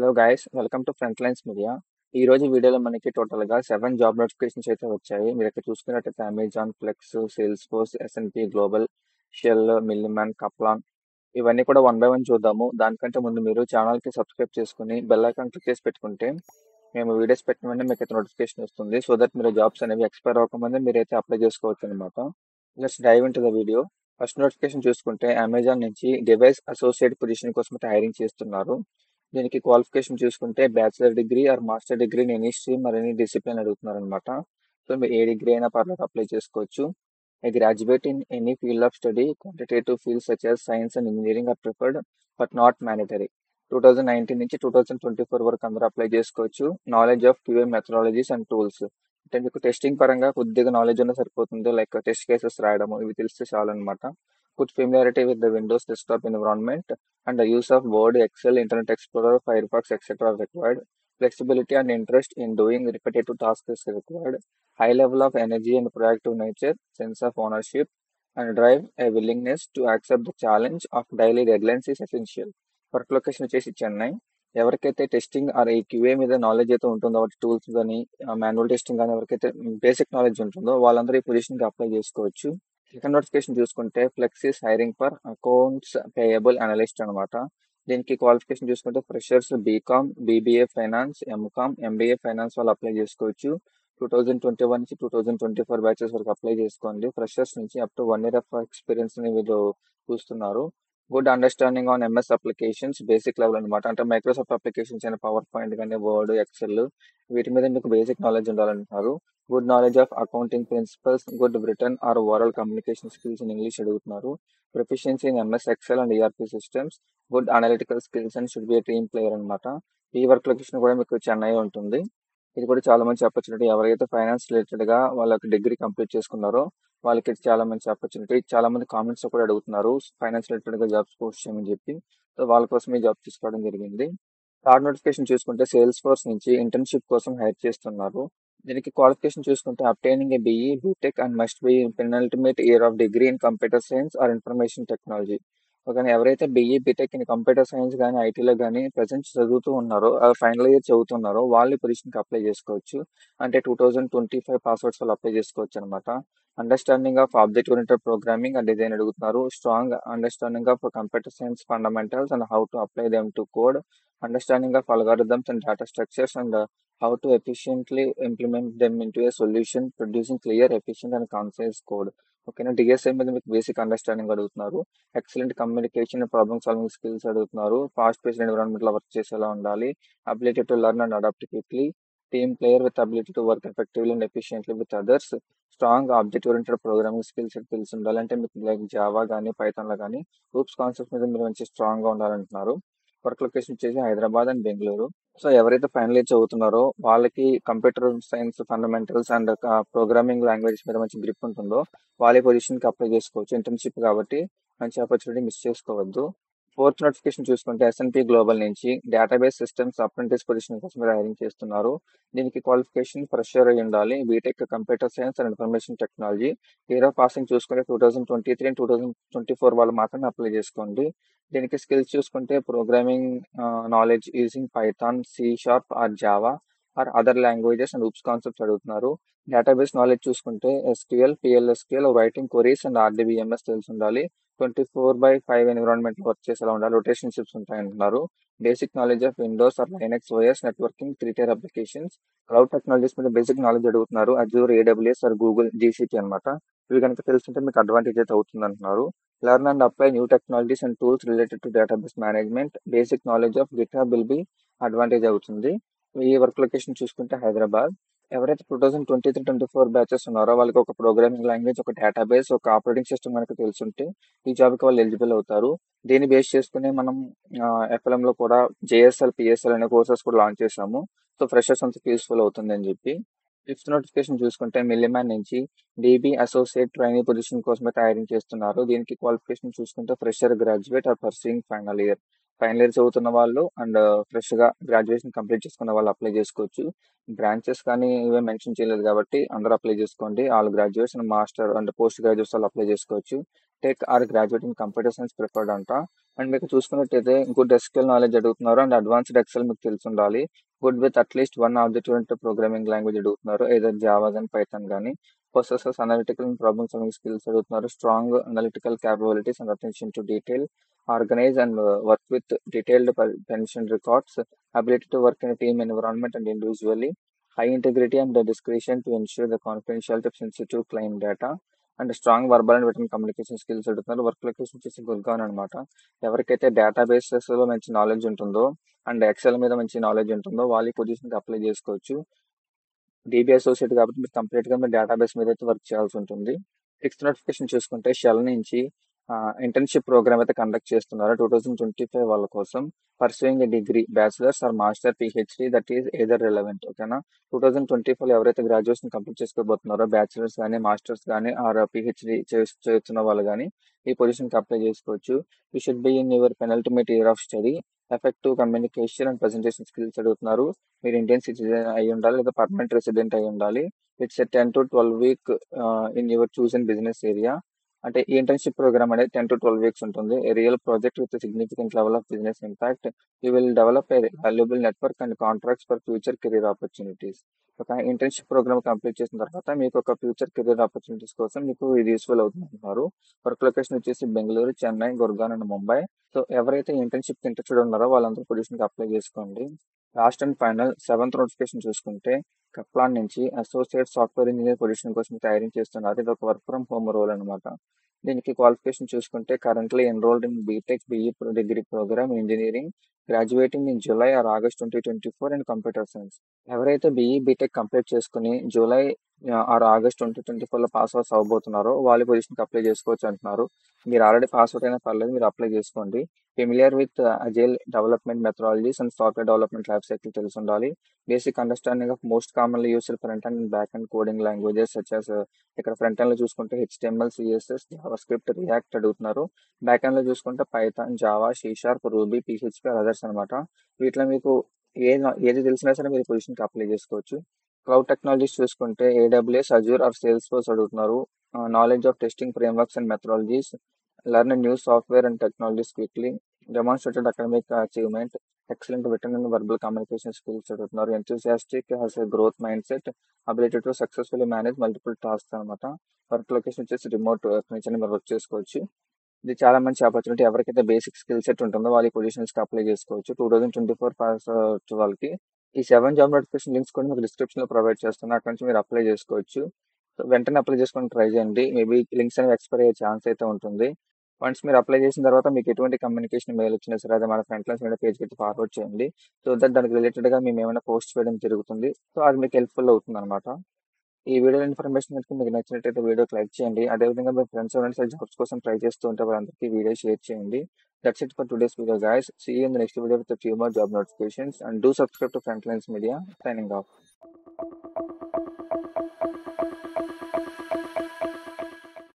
Hello guys, welcome to front lines media. ఈ రోజు వీడియోలో మనకి టోటల్గా 7 జాబ్ నోటిఫికేషన్స్ అయితే వచ్చాయి. మీరు ఇక్కడ చూసుకున్నట్టయితే Amazon, Flex, sales force, S and P Global, Shell, Milliman, Kaplan ఇవన్నీ కూడా వన్ బై వన్ చూద్దాము. దానికంటే ముందు మీరు ఛానల్కి సబ్స్క్రైబ్ చేసుకుని బెల్ ఐకాన్ క్లిక్ చేసి పెట్టుకుంటే మేము వీడియోస్ పెట్టిన వెంటనే మీకు అయితే నోటిఫికేషన్ వస్తుంది. సో దట్ మీరు జాబ్స్ అనేవి ఎక్స్పైర్ అవ్వకముందే మీరైతే అప్లై చేసుకోవచ్చు అనమాట. Let's dive in to the video. First notification చూసుకుంటే అమెజాన్ నుంచి డివైస్ అసోసియేట్ పొజిషన్ కోసం అయితే హైరింగ్ చేస్తున్నారు. దీనికి క్వాలిఫికేషన్ చూసుకుంటే bachelor degree or master degree in any stream or any discipline అడుగుతున్నారు అనమాట. సో మీరు ఏ డిగ్రీ అయినా పర్లేదు అప్లై చేసుకోవచ్చు. A graduate in any field of study, quantitative fields such as science and engineering are preferred, but not mandatory. 2019 నుంచి 2024 వరకు అందరూ apply చేసుకోవచ్చు. Knowledge of QA methodologies and tools అంటే మీకు టెస్టింగ్ పరంగా కొద్దిగా నాలెడ్జ్ ఉన్నా సరిపోతుంది. లైక్ టెస్ట్ కేసెస్ రాయడము ఇవి తెలిస్తే చాలు అనమాట. Good familiarity with the Windows desktop environment and the use of Word, Excel, Internet Explorer, Firefox etcetera required. Flexibility and interest in doing repetitive tasks is required. High level of energy and proactive nature, sense of ownership, and drive, a willingness to accept the challenge of daily deadlines is essential. Work location వచ్చేసి చెన్నై. ఎవరికైతే testing are ఈ QA మీద knowledge అయితే ఉంటుందో, tools కానీ manual testing కానీ ఎవరికైతే basic knowledge ఉంటుందో వాళ్ళందరూ ఈ పొజిషన్కి అప్లై చేసుకోవచ్చు. సెకండ్ నోటిఫికేషన్ చూసుకుంటే Flexis hiring for accounts payable analyst అనమాట. దీనికి క్వాలిఫికేషన్ చూసుకుంటే freshers BCom, BBA finance, MCom, MBA finance వాళ్ళు అప్లై చేసుకోవచ్చు. 2021 నుంచి 2024 బ్యాచెస్ వరకు అప్లై చేసుకోండి. ఫ్రెషర్స్ నుంచి up to 1 year of experience ని వీళ్ళు చూస్తున్నారు. Good understanding on MS applications basic level అనమాట. అంటే మైక్రోసాఫ్ట్ అప్లికేషన్స్ అయిన పవర్ పాయింట్ కానీ వర్డ్, ఎక్సెల్ వీటి మీద మీకు బేసిక్ నాలెడ్జ్ ఉండాలంటున్నారు. Good knowledge of accounting principles, good written or oral communication skills in English అడుగుతున్నారు. Proficiency in MS Excel and ERP systems, good analytical skills and should be a team player అనమాట. ఈ work location కూడా మీకు చెన్నై ఉంటుంది. ఇది కూడా చాలా మంచి ఆపర్చునిటీ. ఎవరైతే ఫైనాన్స్ రిలేటెడ్ గా వాళ్ళకి డిగ్రీ కంప్లీట్ చేసుకున్నారో వాళ్ళకి ఇది చాలా మంచి ఆపర్చునిటీ. చాలా మంది కామెంట్స్ లో కూడా అడుగుతున్నారు ఫైనాన్స్ రిలేటెడ్ గా జాబ్స్ పోస్ట్ చేయమని చెప్పి. సో వాళ్ళ కోసం ఈ జాబ్ తీసుకోవడం జరిగింది. థర్డ్ నోటిఫికేషన్ చూసుకుంటే సేల్స్ ఫోర్స్ నుంచి ఇంటర్న్షిప్ కోసం హైర్ చేస్తున్నారు. దీనికి క్వాలిఫికేషన్ చూసుకుంటే obtaining a BE, BTech and must be penultimate year of degree in computer science or information technology. కానీ ఎవరైతే BE, BTech in computer science కానీ ఐటీలో కానీ ప్రజెంట్ చదువుతూ ఉన్నారో ఫైనల్ ఇయర్ చదువుతున్నారో వాళ్ళు ఈ పొజిషన్కి అప్లై చేసుకోవచ్చు. అంటే 2025 పాస్వర్డ్స్ వాళ్ళు అప్లై చేసుకోవచ్చు అనమాట. Understanding of object oriented programming and design అడుగుతున్నారు. Strong understanding of computer science fundamentals and how to apply them to code. Understanding of algorithms and data structures and how to efficiently implement them into a solution, producing clear, efficient and concise code. ఓకేనా. DSI మీద మీకు basic understanding అడుగుతున్నారు. Excellent communication, problem solving skills అడుగుతున్నారు. Fast paced environment లో work చేసేలా ఉండాలి. Ability to learn and adapt quickly. Team player with ability to work effectively and efficiently with others. Strong object oriented programming skills తెలిసి ఉండాలి. అంటే మీకు like Java కానీ Python లో కానీ గ్రూప్స్ కాన్సెప్ట్ మీద మీరు మంచి స్ట్రాంగ్ గా ఉండాలంటున్నారు. వర్క్ లొకేషన్ వచ్చేసి హైదరాబాద్ అండ్ బెంగళూరు. సో ఎవరైతే ఫైనల్ ఇయర్ చదువుతున్నారో వాళ్ళకి computer science fundamentals and programming languages మీద మంచి గ్రిప్ ఉంటుందో వాళ్ళ పొజిషన్ కి అప్లై చేసుకోవచ్చు. ఇంటర్న్షిప్ కాబట్టి మంచి ఆపర్చునిటీ మిస్ చేసుకోవద్దు. ఫోర్త్ నోటిఫికేషన్ చూసుకుంటే ఎస్ఎన్పి గ్లోబల్ నుంచి డేటాబేస్ సిస్టమ్స్ అప్రెంటిస్ పొజిషన్ కోసం హైరింగ్ చేస్తున్నారు. దీనికి క్వాలిఫికేషన్ ఫ్రెషర్ అయి ఉండాలి. BTech computer science and information technology. Year of passing చూసుకుంటే 2023 అండ్ 2024 వాళ్ళు మాత్రమే అప్లై చేసుకోండి. దీనికి స్కిల్స్ చూసుకుంటే programming knowledge using Python, C sharp or Java or other languages and OOPS concepts అడుగుతున్నారు. డేటాబేస్ నాలెడ్జ్ చూసుకుంటే SQL, PL SQL, writing queries and RDBMS తెలిసి ఉండాలి. 24/5 ఎన్విరాన్మెంట్ వర్క్ చేసేలా ఉండాలి. రొటేషన్ షిప్స్ ఉంటాయంటున్నారు. Basic knowledge of Windows or Linux OS, networking, 3-tier applications. Cloud technologies మీద basic knowledge అడుగుతున్నారు. Azure, AWS or Google GCP అనమాట. ఇవి కనుక తెలుసుంటే మీకు అడ్వాంటేజ్ అయితే అవుతుంది అంటున్నారు. Learn and apply new technologies and tools related to database management. Basic knowledge of GitHub will be advantage అవుతుంది. ఈ వర్క్ లొకేషన్ చూసుకుంటే హైదరాబాద్. ఎవరైతే 2023-24 బ్యాచెస్ ఉన్నారో వాళ్ళకి ఒక ప్రోగ్రామింగ్ లాంగ్వేజ్, ఒక డేటాబేస్, ఒక ఆపరేటింగ్ సిస్టమ్ కనుక తెలుసుంటే ఈ జాబ్ కి వాళ్ళు ఎలిజిబుల్ అవుతారు. దీన్ని బేస్ చేసుకుని మనం ఎఫ్ఎల్ఎం లో కూడా జేఎస్ఎల్, పిఎస్ఎల్ అనే కోర్సెస్ కూడా లాంచ్ చేసాము. సో ఫ్రెషర్స్ అంతా యూస్ఫుల్ అవుతుంది అని చెప్పి. ఫిఫ్త్ నోటిఫికేషన్ చూసుకుంటే మిల్లిమ్యాన్ నుంచి డీబీ అసోసియేట్ ట్రైనీ పొజిషన్ కోసం అయితే హైరింగ్ చేస్తున్నారు. దీనికి క్వాలిఫికేషన్ చూసుకుంటే fresher, graduate or pursuing final year. Final year చదువుతున్న వాళ్ళు అండ్ ఫ్రెష్ గా గ్రాడ్యుయేషన్ కంప్లీట్ చేసుకున్న వాళ్ళు అప్లై చేసుకోవచ్చు. బ్రాంచెస్ కానీ ఇవే మెన్షన్ చేయలేదు కాబట్టి అందరూ అప్లై చేసుకోండి. All graduates and master and post graduates వాళ్ళు అప్లై చేసుకోవచ్చు. Tech or graduate in computer science preferred అంట. అండ్ మీకు చూసుకున్నట్టయితే గుడ్ ఎస్క్యూఎల్ నాలెడ్జ్ అడుగుతున్నారు అండ్ అడ్వాన్స్డ్ ఎక్సెల్ మీకు తెలిసి ఉండాలి. Good with at least one object oriented programming language అడుగుతున్నారు, ఏదో జావా కానీ పైథాన్ కానీ. Possesses analytical and problem solving skills అడుగుతున్నారు, strong analytical capabilities and attention to detail, organize and work with detailed pension records, ability to work in a team environment and individually, high integrity and discretion to ensure the confidentiality of sensitive client data, and strong verbal and written communication skills అడుగుతున్నారు. Work location వచ్చేసి గుర్గాన్ అనమాట. ఎవరికైతే databases లో మంచి knowledge ఉంటుందో and XL మీద మంచి knowledge ఉంటుందో వాళ్ళు ఈ పొజిషన్కి అప్లై చేసుకోవచ్చు. డీబీ అసోసియేట్ కాబట్టి మీరు కంప్లీట్ గా మీరు డేటాబేస్ మీద అయితే వర్క్ చేయాల్సి ఉంటుంది. సిక్స్త్ నోటిఫికేషన్ చూసుకుంటే షెల్ నుంచి ఇంటర్న్షిప్ ప్రోగ్రామ్ అయితే కండక్ట్ చేస్తున్నారు 2025 వాళ్ళ కోసం. Pursuing degree bachelors or master PhD that is either relevant. ఓకేనా, 2024 ఎవరైతే గ్రాడ్యుయేషన్ కంప్లీట్ చేసుకోబోతున్నారో బ్యాచిలర్స్ కానీ మాస్టర్స్ కానీ ఆర్ పిహెచ్డి చేస్తున్న వాళ్ళు కానీ ఈ పొజిషన్కి అప్లై చేసుకోవచ్చు. You should be in your penultimate year of study, effective communication and presentation skills అడుగుతున్నారు. మీరు ఇండియన్ సిటిజన్ అయి ఉండాలి లేదా పర్మనెంట్ రెసిడెంట్ అయి ఉండాలి. It's 10 to 12 week in your chosen business area. అంటే ఈ ఇంటర్న్షిప్ ప్రోగ్రామ్ అనేది 10 to 12 వీక్స్ ఉంటుంది. ఏ real project with significant level of business impact. You will develop a valuable network and contracts for future career opportunities. ఒక internship programme complete చేసిన తర్వాత మీకు ఒక future career opportunities కోసం మీకు ఇది యూస్ఫుల్ అవుతుంది అంటున్నారు. వర్క్ లొకేషన్ వచ్చేసి బెంగళూరు, చెన్నై, గుర్గాన్ అండ్ ముంబై. సో ఎవరైతే ఇంటర్న్షిప్ ఇంట్రెస్టెడ్ ఉన్నారో వాళ్ళందరూ పొజిషన్కి అప్లై చేసుకోండి. Last and final seventh notification చూసుకుంటే కప్లాన్ నుంచి అసోసియేట్ సాఫ్ట్వేర్ ఇంజనీర్ పొజిషన్ కోసం తయారీ చేస్తున్నారు. ఇది ఒక వర్క్ ఫ్రమ్ హోమ్ రోల్ అనమాట. దీనికి క్వాలిఫికేషన్ చూసుకుంటే currently enrolled in BTech BE degree programme engineering, graduating in July or August 2024 and computer science. ఎవరైతే బీఈ బీటెక్ కంప్లీట్ చేసుకుని జూలై ఆర్ ఆగస్ట్ 2024 లో పాస్ అవుట్ అవ్వబోతున్నారో వాళ్ళ పొజిషన్కి అప్లై చేసుకోవచ్చు అంటున్నారు. మీరు ఆల్రెడీ పాస్ అవుట్ అయినా పర్లేదు, మీరు అప్లై చేసుకోండి. Familiar with agile development methodologies and software development life cycle తెలిసి ఉండాలి. Basic understanding of most commonly used front and back and coding languages such as ఇక్కడ ఫ్రంట్ ఎండ్ లో చూసుకుంటే HTML, CSS, JavaScript, React అడుగుతున్నారు. Back end లో చూసుకుంటే Python, Java, C sharp, Ruby, PHP, others అనమాట. వీటిలో మీకు ఏది తెలిసినా సరే మీరు పొజిషన్కి అప్లై చేసుకోవచ్చు. క్లౌడ్ టెక్నాలజీస్ చూసుకుంటే AWS, Azure or Salesforce అడుగుతున్నారు. Knowledge of testing frameworks and methodologies, learn new software and technologies quickly, demonstrated academic achievement, excellent written and verbal communication skills అడుగుతున్నారు. Enthusiastic, has a growth mind set, ability to successfully manage multiple tasks అనమాట. Work location వచ్చేసి remote నుంచి మీరు work చేసుకోవచ్చు. ఇది చాలా మంచి opportunity. ఎవరికైతే బేసిక్ స్కిల్ సెట్ ఉంటుందో వాళ్ళ పొజిషన్స్కి అప్లై చేసుకోవచ్చు. 2024 పాస్ వాళ్ళకి ఈ 7 జాబ్ నోటిఫికేషన్ లింక్స్ కూడా మీకు డిస్క్రిప్షన్ లో ప్రొవైడ్ చేస్తున్నా, అక్కడ నుంచి మీరు అప్లై చేసుకోవచ్చు. సో వెంటనే అప్లై చేసుకొని ట్రై చేయండి. మేబీ లింక్స్ అనేవి ఎక్స్పైర్ అయ్యే ఛాన్స్ అయితే ఉంటుంది. వన్స్ మీరు అప్లై చేసిన తర్వాత మీకు ఎటువంటి కమ్యూనికేషన్ మెయిల్ వచ్చినా సరే అది మన ఫ్రంట్ లైన్స్ మీద పేజ్కి అయితే ఫార్వర్డ్ చేయండి. సో దట్ దానికి రిలేటెడ్ గా మేము ఏమైనా పోస్ట్ చేయడం జరుగుతుంది. సో అది మీకు హెల్ప్ఫుల్ అవుతుంది అనమాట. ఈ వీడియో ఇన్ఫర్మేషన్ కనుక మీకు నచ్చినట్టయితే వీడియోకి లైక్ చేయండి. అదేవిధంగా మీ ఫ్రెండ్స్ ఎవరైనా జాబ్స్ కోసం ట్రై చేస్తూ ఉంటే వాళ్ళందరికీ వీడియో షేర్ చేయండి. That's it for today's video, guys. See you in the next video with a few more job notifications, and do subscribe to Frontlines Media. Signing off.